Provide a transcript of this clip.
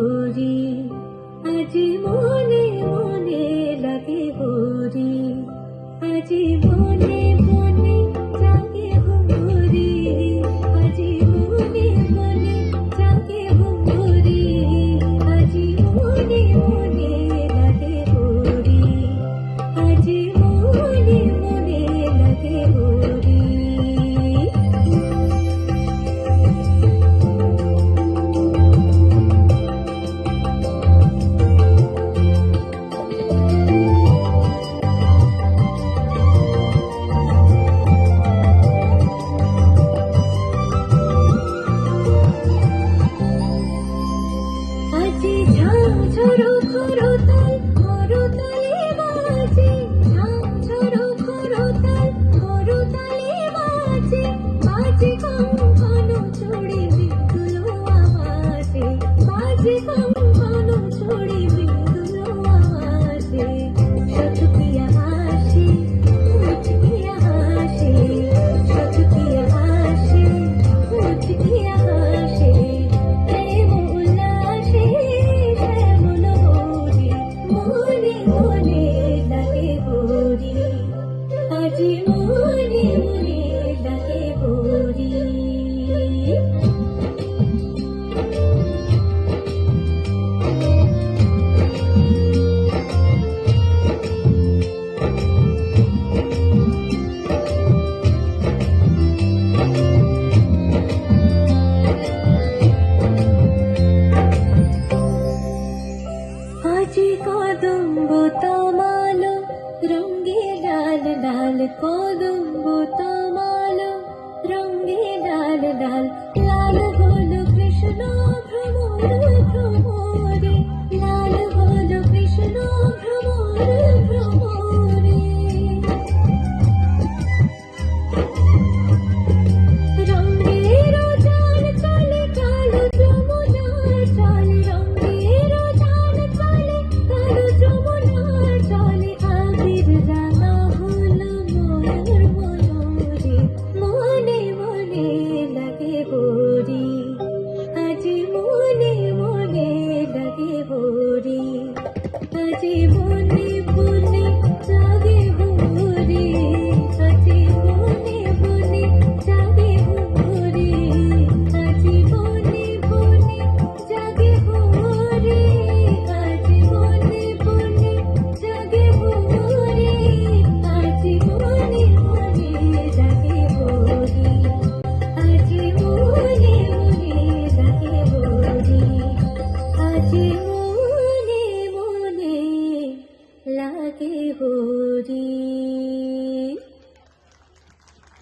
হরি, আজি মনে মনে লাগে হরি, আজি মনে মনে জাগে হরি, আজি মনে মনে জাগে হরি, আজি মনে মনে লাগে হরি, আজি মনে মনে লাগে হরি। আজি ঝাঁঝরো খরতাল খরতালে বাজে, ঝাঁঝরো খরতাল খরতালে বাজে, বাজে কঙ্কন চড়ে বিন্দুলো আওয়াজে, বাজে কঙ্কন চড়ে বিন্দুলো আওয়াজে, সচকিয়া হাসে মুচকিয়া হাসে, সচকিয়া হাসে মুচকিয়া হাসে, প্রেম উল্লাসে শ্যামল হরি, মনে মনে লাগে হরি, আজি মনে মনে লাগে হরি। আজি কদম্ব তমালো রঙ্গে লাল লাল, কদম্ব তমালো রঙ্গে লাল লাল, লাল হলো কৃষ্ণ ভ্রমর ভ্রমরে, লাল হলো কৃষ্ণ ভ্রমর ভ্রমরে, রঙ্গের জাল চলে কালো যমুনার চলে, রঙ্গের জাল চলে কালো যমুনার চলে, আবির রাঙা হলো ময়ূর মনোরে, মনে মনে লাগে হরি, আজি মনে মনে লাগে হরি, আজি মনে মনে জাগে হরি, আজি মনে মনে জাগে হরি, আজি মনে মনে জাগে হরি, আজি মনে মনে জাগে হরি, আজি মনে মনে জাগে হরি, আজি মনে মনে জাগে হরি, আজি মনে মনে লাগে হরি।